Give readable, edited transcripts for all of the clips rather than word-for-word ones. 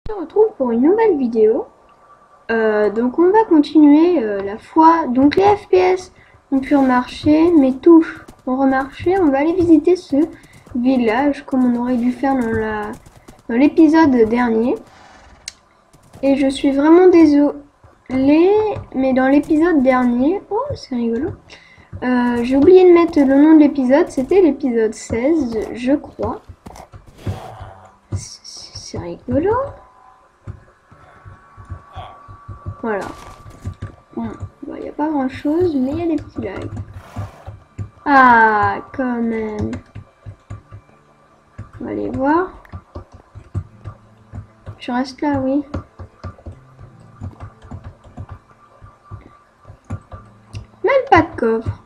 On se retrouve pour une nouvelle vidéo. Donc on va continuer la fois. Donc les FPS ont pu remarcher, mes touches ont remarché. On va aller visiter ce village comme on aurait dû faire dans l'épisode dernier. Et je suis vraiment désolée, mais dans l'épisode dernier, oh c'est rigolo. J'ai oublié de mettre le nom de l'épisode, c'était l'épisode 16, je crois. C'est rigolo. Voilà. Bon, il n'y a pas grand chose, mais il y a des petits lags. Ah, quand même. On va aller voir. Je reste là, oui. Même pas de coffre.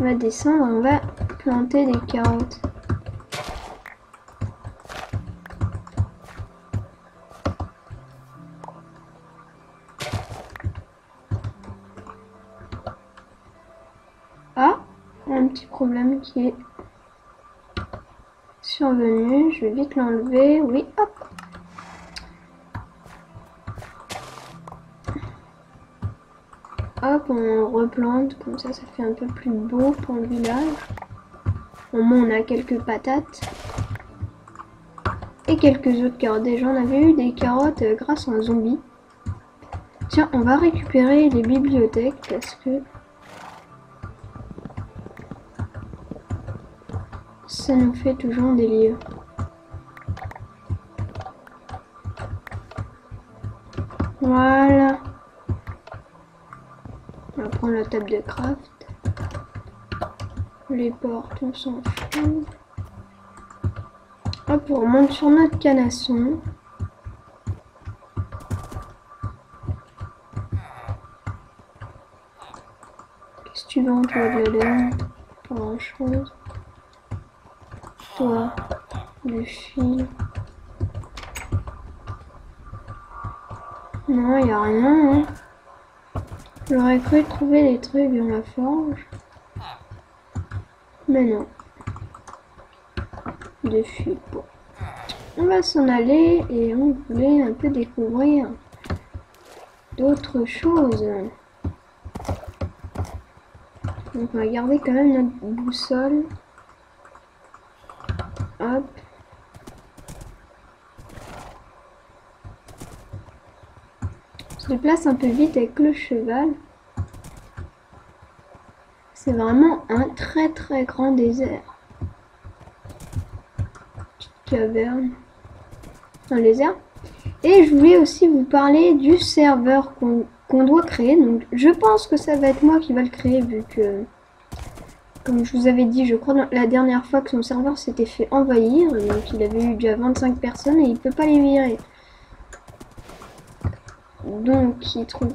On va descendre, on va planter des carottes. Ah, un petit problème qui est survenu. Je vais vite l'enlever. Oui, hop. Hop, on replante, comme ça fait un peu plus beau pour le village. Au moins, on a quelques patates. Et quelques autres carottes. Déjà, on avait eu des carottes grâce à un zombie. Tiens, on va récupérer les bibliothèques parce que ça nous fait toujours des livres. Voilà. On va prendre la table de craft. Les portes, on s'en fout. Hop, on remonte sur notre canasson. Qu'est-ce que tu vends, toi, de la laine? Pas grand chose. Toi, du fil. Non, il n'y a rien. Hein. J'aurais cru trouver des trucs dans la forge. Mais non. De fil. Bon. On va s'en aller et on voulait un peu découvrir d'autres choses. Donc on va garder quand même notre boussole. Hop. On se déplace un peu vite avec le cheval. C'est vraiment un très très grand désert. Petite caverne. Un désert. Et je voulais aussi vous parler du serveur qu'on doit créer. Donc je pense que ça va être moi qui va le créer vu que, comme je vous avais dit, je crois la dernière fois que son serveur s'était fait envahir. Donc il avait eu déjà 25 personnes et il peut pas les virer. Donc il trouve...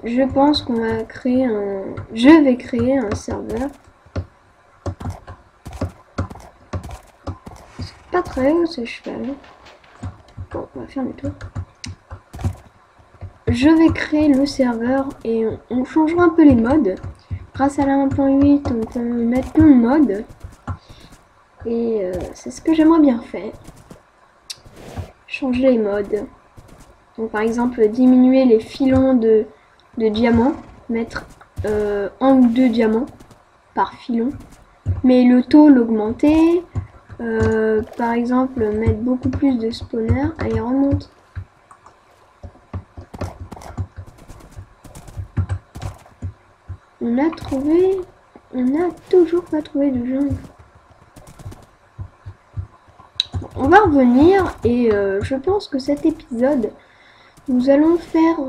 Je pense qu'on va créer un... Je vais créer un serveur. C'est pas très haut ce cheval. Bon, on va faire le tour. Je vais créer le serveur et on changera un peu les modes. Grâce à la 1.8, on peut mettre plein de modes. Et c'est ce que j'aimerais bien faire. Changer les modes. Donc par exemple, diminuer les filons de diamants. Mettre 1 ou 2 diamants par filon. Mais le taux l'augmenter. Par exemple, mettre beaucoup plus de spawners. Allez, remonte. On a toujours pas trouvé de jungle. Bon, on va revenir et je pense que cet épisode, nous allons faire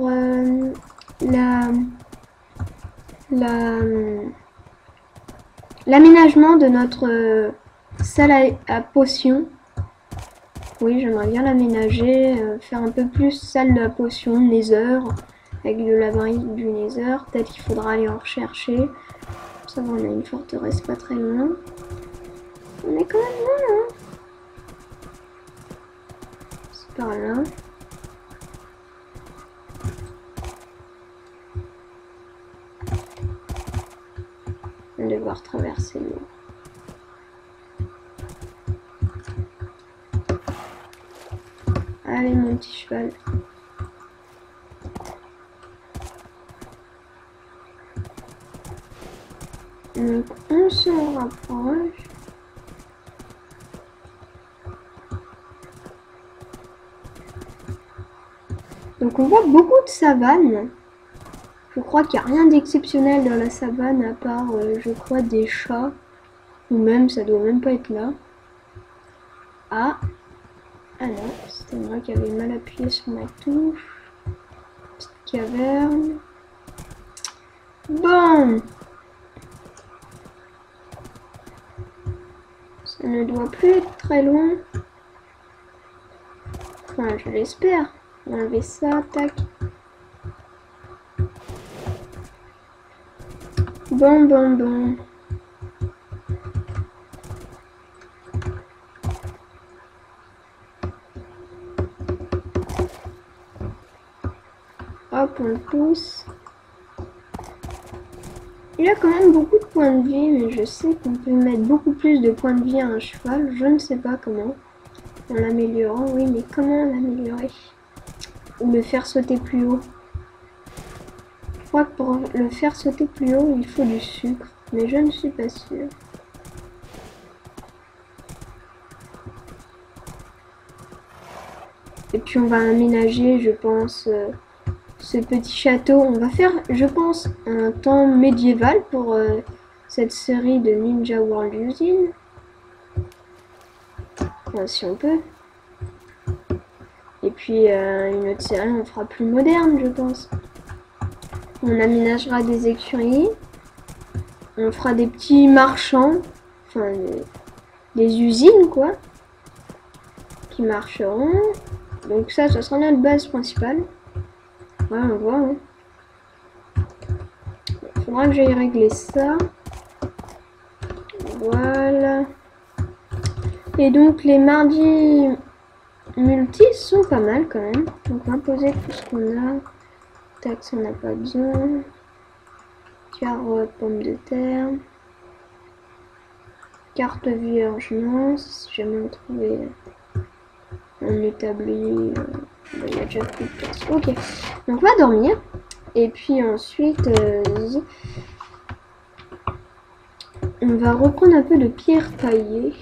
l'aménagement de notre salle à potions. Oui, j'aimerais bien l'aménager, faire un peu plus salle à potions, nether. Avec de la brique du nether, peut-être qu'il faudra aller en rechercher. Ça va, on a une forteresse pas très loin. On est quand même loin, hein. C'est par là. On va devoir traverser l'eau. Allez mon petit cheval. Donc on se rapproche. Donc on voit beaucoup de savane. Je crois qu'il n'y a rien d'exceptionnel dans la savane à part, je crois, des chats. Ou même, ça doit même pas être là. Ah. Ah non, c'était moi qui avais mal appuyé sur ma touche. Petite caverne. Bon. Ça ne doit plus être très loin. Enfin, je l'espère. On va enlever ça, tac. Bon. Hop, on le pousse. Il a quand même beaucoup de points de vie, mais je sais qu'on peut mettre beaucoup plus de points de vie à un cheval. Je ne sais pas comment. En l'améliorant, oui, mais comment l'améliorer? Ou le faire sauter plus haut? Je crois que pour le faire sauter plus haut, il faut du sucre, mais je ne suis pas sûre. Et puis on va aménager, je pense, ce petit château. On va faire, je pense, un temps médiéval pour cette série de Ninja World Usine. Enfin, si on peut. Et puis une autre série, on fera plus moderne, je pense. On aménagera des écuries. On fera des petits marchands. Enfin, des usines, quoi. Qui marcheront. Donc ça sera notre base principale. Ouais, on voit. Hein. Il faudra que j'aille régler ça. Voilà. Et donc les mardis multis sont pas mal quand même. Donc on va poser tout ce qu'on a. Tac, ça on n'a pas besoin. Carottes, pommes de terre. Carte vierge, non. Si jamais on trouvait un établi, il y a déjà plus de place. Ok, donc on va dormir. Et puis ensuite, on va reprendre un peu de pierre taillée.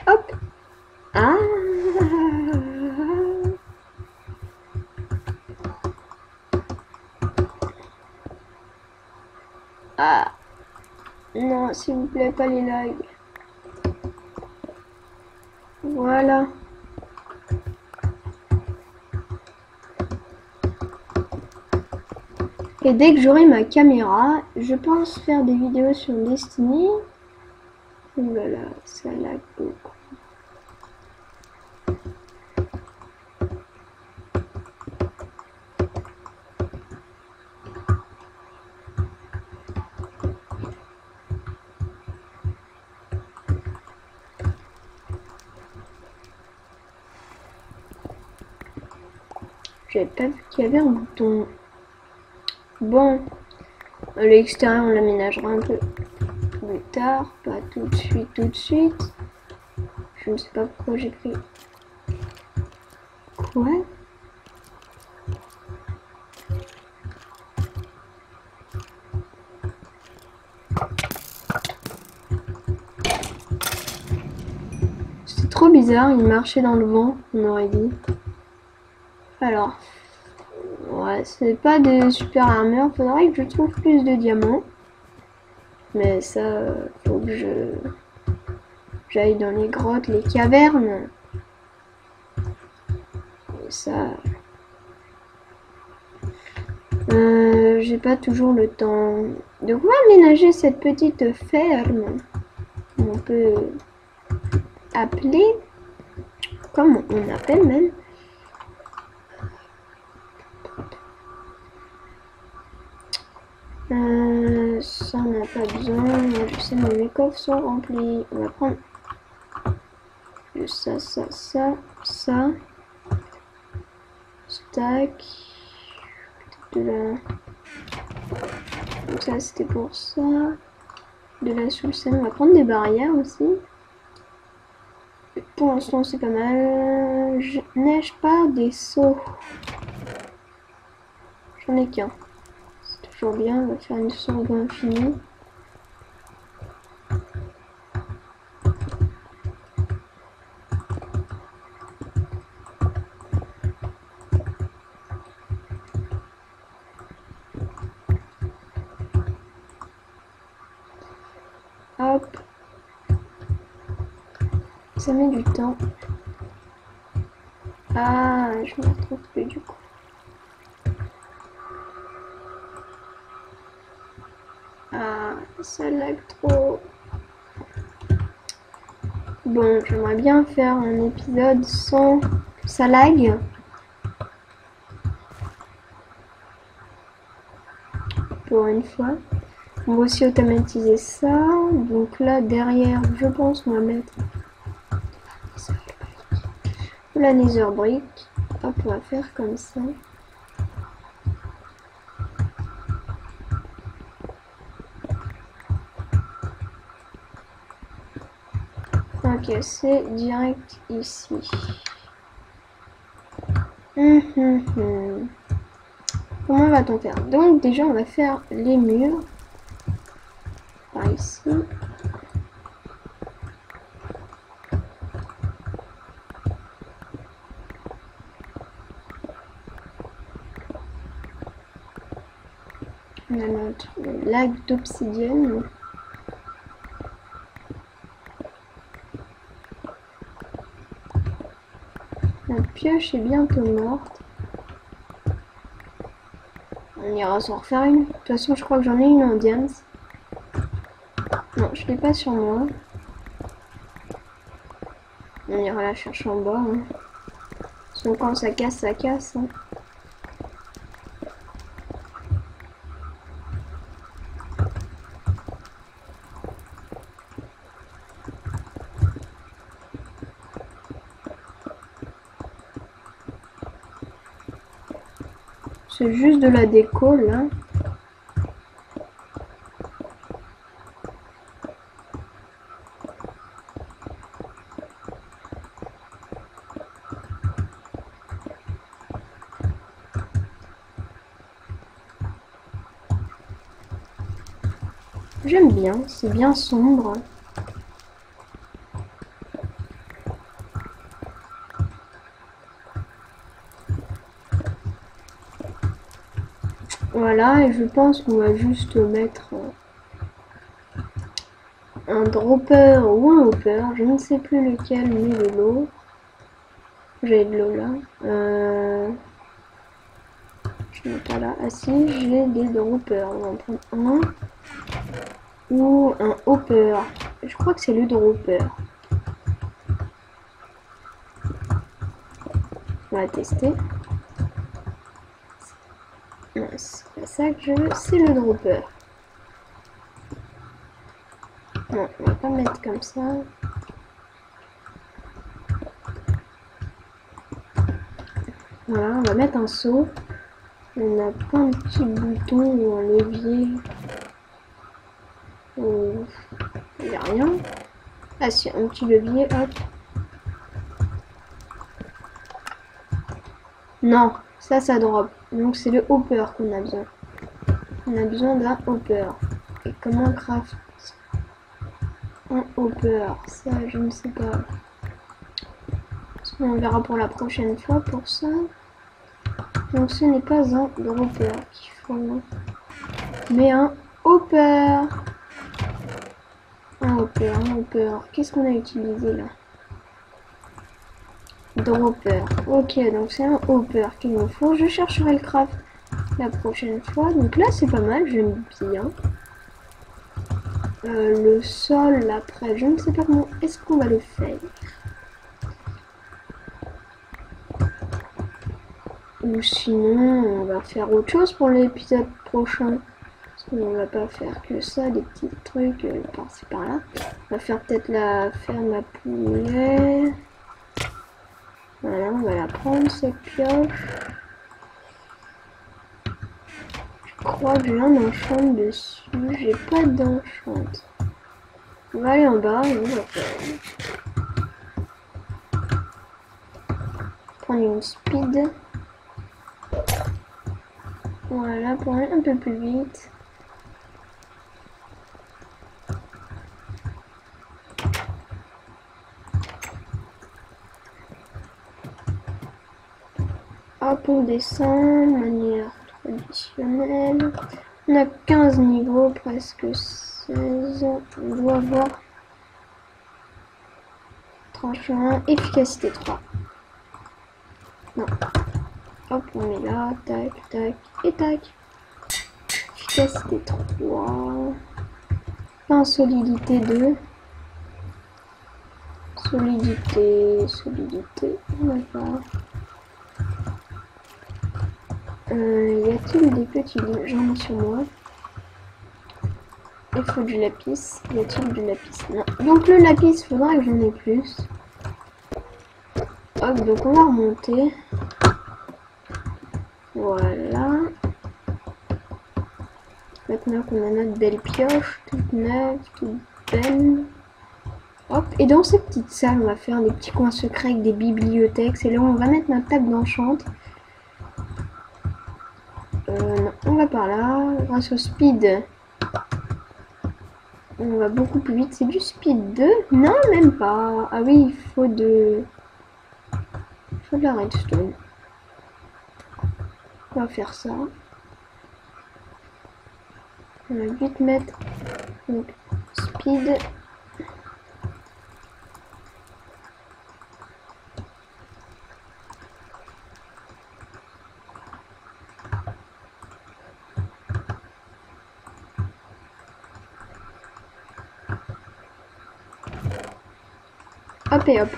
Hop. Ah. Ah. Non, s'il vous plaît, pas les lags. Voilà. Et dès que j'aurai ma caméra, je pense faire des vidéos sur Destiny. Ouh là là, ça lag beaucoup. J'avais pas vu qu'il y avait un bouton. Bon, l'extérieur on l'aménagera un peu plus tard, pas tout de suite. Je ne sais pas pourquoi j'ai pris. Quoi? C'est trop bizarre, il marchait dans le vent, on aurait dit. Alors, ouais, c'est pas des super armures, faudrait que je trouve plus de diamants. Mais ça, faut que j'aille dans les grottes, les cavernes. Et ça, j'ai pas toujours le temps. Donc on va aménager cette petite ferme. On peut appeler, comme on appelle même. ça, on n'a pas besoin. Moi, je sais, mes coffres sont remplis. On va prendre ça, ça, ça, ça. Stack. De la... Donc ça, c'était pour ça. De la soulcène. On va prendre des barrières aussi. Pour l'instant, c'est pas mal. Je neige pas des seaux. J'en ai qu'un. C'est toujours bien. On va faire une sauve infinie. Hop. Ça met du temps. Ah, je me retrouve plus du coup. Ah, ça lag trop. Bon, j'aimerais bien faire un épisode sans ça lag. Pour une fois. On va aussi automatiser ça. Donc là, derrière, je pense qu'on va mettre la nether brick. Hop, on va faire comme ça. Ok, c'est direct ici. Comment va-t-on faire? Donc déjà, on va faire les murs. Par ici. On a notre lac d'obsidienne. Notre pioche est bientôt morte. On ira s'en refaire une. De toute façon, je crois que j'en ai une en diams. Non, je l'ai pas sur moi. On ira la chercher en bas. Hein. Sinon, quand ça casse, ça casse. Hein. C'est juste de la déco là. J'aime bien, c'est bien sombre. Voilà, et je pense qu'on va juste mettre un dropper ou un hopper, je ne sais plus lequel, mais de l'eau. J'ai de l'eau là. Je n'ai pas là. Ah si, j'ai des droppers. On va en prendre un. Ou un hopper. Je crois que c'est le dropper. On va tester. Non, c'est pas ça que je veux, c'est le dropper. Non, on va pas mettre comme ça. Voilà, on va mettre un seau. On a pas un petit bouton ou un levier. Il n'y a rien. Ah si, un petit levier, hop. Non, ça drop. Donc c'est le hopper qu'on a besoin. On a besoin d'un hopper. Et comment craft un hopper? Ça, je ne sais pas. On verra pour la prochaine fois pour ça. Donc ce n'est pas un dropper qu'il faut, mais un hopper. Un hopper. Qu'est-ce qu'on a utilisé là? Dropper. Ok, donc c'est un hopper qu'il nous faut. Je chercherai le craft la prochaine fois. Donc là c'est pas mal, j'aime bien. Le sol après, je ne sais pas comment est-ce qu'on va le faire. Ou sinon, on va faire autre chose pour l'épisode prochain. Parce On va pas faire que ça, des petits trucs par-ci par-là. On va faire peut-être la ferme à poulet. Voilà, on va la prendre cette pioche. Je crois que j'ai un enchant dessus. J'ai pas d'enchant. On va aller en bas et on va faire. Prendre une speed. Voilà, pour aller un peu plus vite. Hop, on descend de manière traditionnelle. On a 15 niveaux, presque 16. On doit avoir tranchant, efficacité 3. Non. Hop, on met là, tac, tac, et tac. Efficacité 3. Enfin, solidité 2. Solidité, on va voir. Y a-t-il des petits livres? J'en ai sur moi. Il faut du lapis. Y a-t-il du lapis? Non. Donc le lapis, il faudra que j'en ai plus. Hop, donc on va remonter. Voilà. Maintenant qu'on a notre belle pioche, toute neuve, toute belle. Hop, et dans ces petites salles, on va faire des petits coins secrets avec des bibliothèques. C'est là où on va mettre notre table d'enchant. Non, on va par là. Grâce au speed, on va beaucoup plus vite. C'est du speed 2? Non, même pas. Ah oui, il faut de la redstone. On va faire ça. On va vite mettre donc speed. Hop et hop.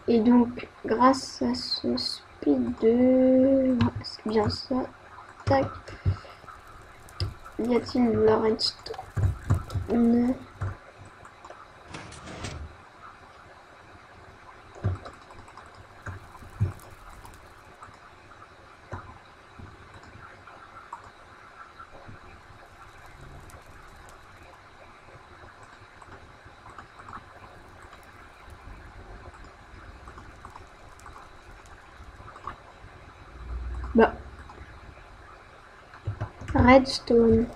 Et donc, grâce à ce speed 2, c'est bien ça. Tac. Y a-t-il de la redstone? Bah. Redstone.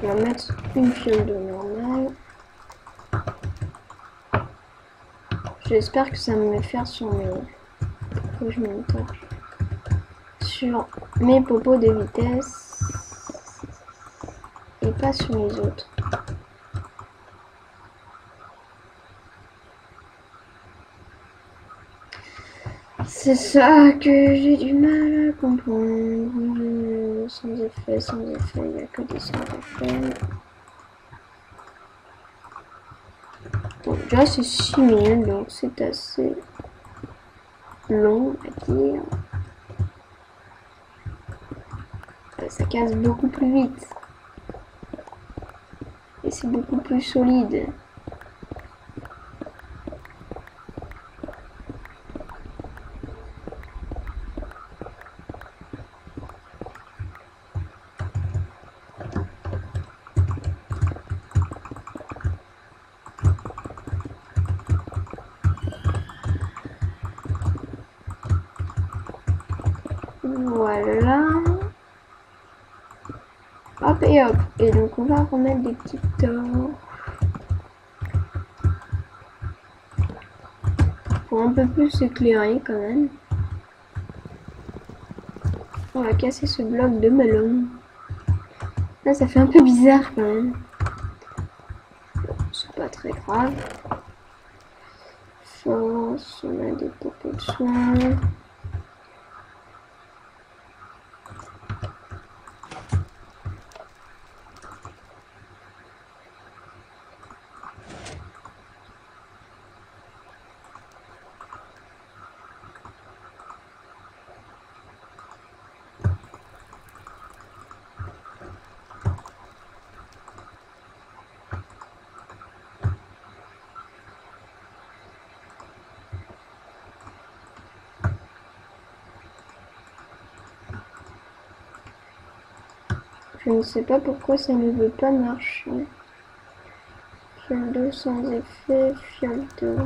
On va mettre une fiole d'eau normale. J'espère que ça me met faire sur mes... Faut que je monte sur mes popos de vitesse et pas sur les autres. C'est ça que j'ai du mal à comprendre. Sans effet, il n'y a que des sans effet. Bon, déjà c'est 6 minutes, donc c'est assez long à dire. Ça casse beaucoup plus vite. Et c'est beaucoup plus solide. Voilà. Hop et hop. Et donc on va remettre des petites torches. Pour un peu plus s'éclairer quand même. On va casser ce bloc de melon. Là ça fait un peu bizarre quand même. C'est pas très grave. Force, on a des popos de soins. Je ne sais pas pourquoi ça ne veut pas marcher. Fiole d'eau sans effet, fiole d'eau.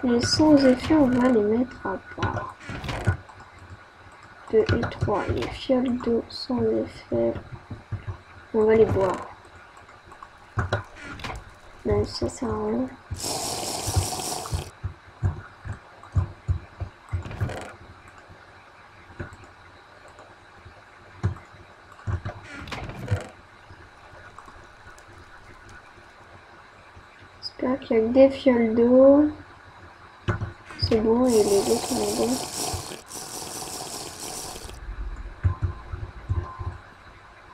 Les sans effet, on va les mettre à part. 2 et 3. Les fioles d'eau sans effet, on va les boire. Même si ça sert à rien. J'espère qu'il y a que des fioles d'eau. C'est bon, et les autres sont bons.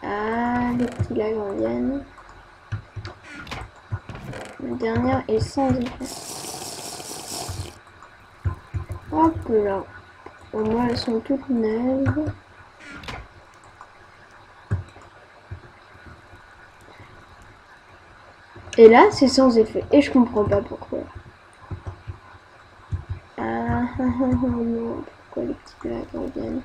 Ah, les petits lags reviennent. La dernière est sans effet. Hop là. Au moins elles sont toutes neuves. Et là c'est sans effet. Et je comprends pas pourquoi. Ah non, pourquoi les petits lags reviennent.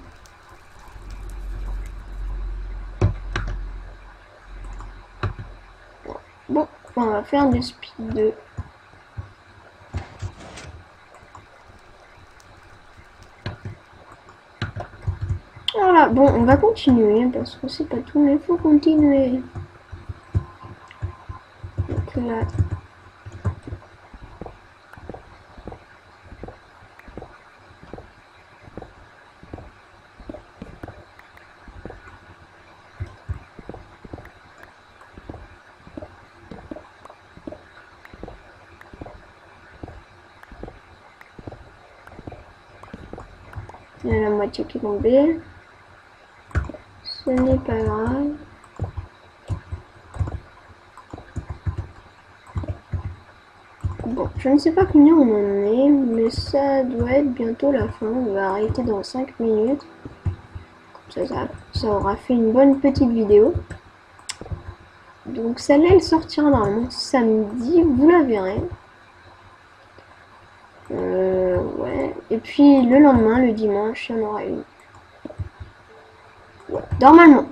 Bon, on va faire du speed 2. Voilà, bon, on va continuer parce que c'est pas tout, mais il faut continuer. Donc là. Il y a la moitié qui est tombée. Ce n'est pas grave. Bon, je ne sais pas combien on en est, mais ça doit être bientôt la fin. On va arrêter dans 5 minutes. Comme ça aura fait une bonne petite vidéo. Donc celle-là, elle sortira normalement samedi, vous la verrez. Ouais. Et puis le lendemain, le dimanche, il y en aura une. Ouais. Normalement.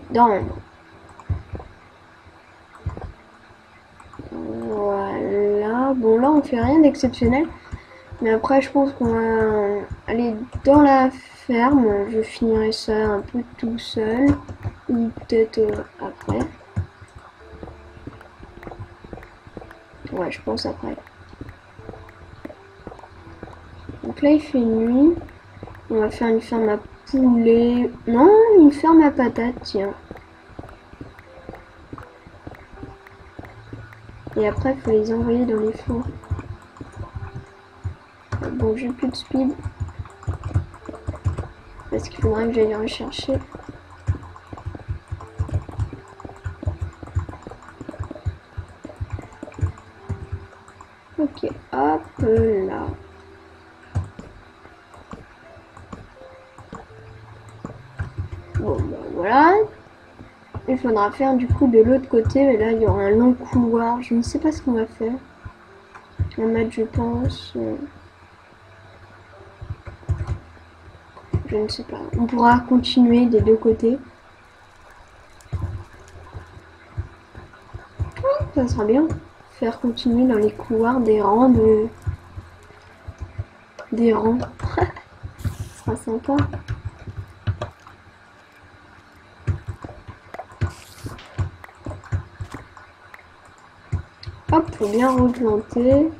Voilà. Bon, là, on fait rien d'exceptionnel. Mais après, je pense qu'on va aller dans la ferme. Je finirai ça un peu tout seul. Ou peut-être après. Ouais, je pense après. Donc là, il fait nuit. On va faire une ferme à poulet. Non, une ferme à patates, tiens. Et après, il faut les envoyer dans les fours. Bon, j'ai plus de speed. Parce qu'il faudra que j'aille les rechercher. Ok, hop là. Bon, bah voilà. Il faudra faire du coup de l'autre côté, mais là il y aura un long couloir. Je ne sais pas ce qu'on va faire. On va mettre, je pense. Je ne sais pas. On pourra continuer des deux côtés. Ça sera bien. Faire continuer dans les couloirs des rangs de. Des rangs. Ça sera sympa. Hop, faut bien replanter.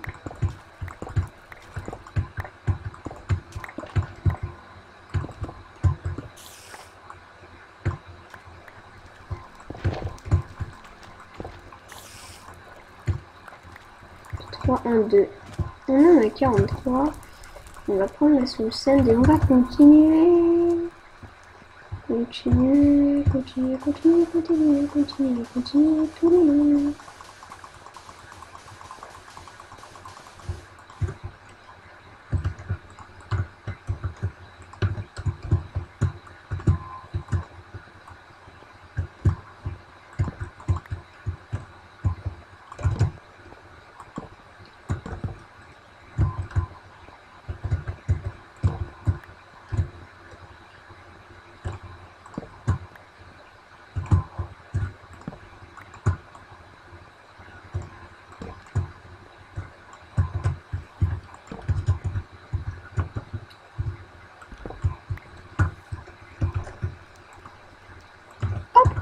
Un, 2. On en a 43. On va prendre la sous-scène et on va continuer. Continuer tout le long.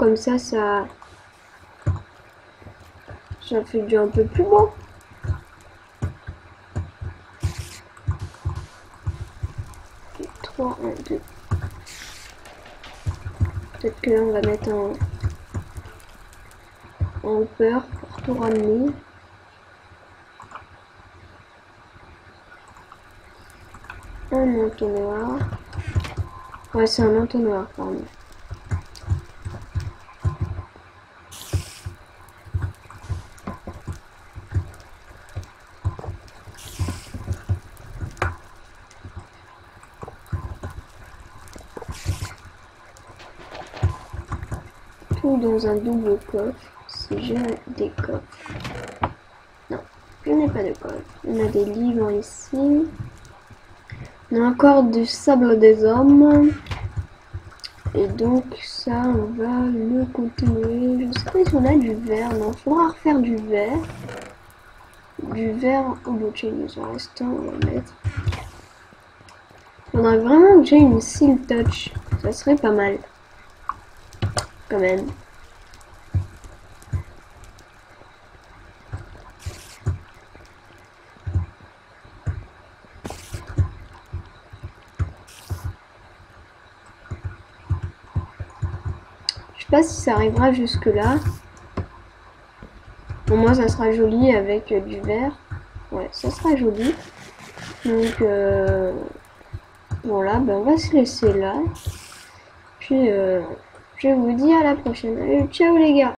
comme ça fait du un peu plus beau. Okay, 3, 1, 2. Peut-être que là on va mettre un hopper pour tout ramener. Un entonnoir. Ouais, c'est un entonnoir, pardon. Tout dans un double coffre, si j'ai des coffres. Non, je n'ai pas de coffre. On a des livres ici. On a encore du sable des hommes. Et donc ça, on va le continuer. Je sais pas si on a du verre. Non, il faudra refaire du verre. Du verre au blockchain, il en reste un, on va le mettre. Il faudrait vraiment que j'ai une seal touch. Ça serait pas mal. Quand même. Je sais pas si ça arrivera jusque là. Pour moi ça sera joli avec du verre. Ouais, ça sera joli. Donc voilà, ben on va se laisser là. Puis je vous dis à la prochaine. Allez, ciao les gars.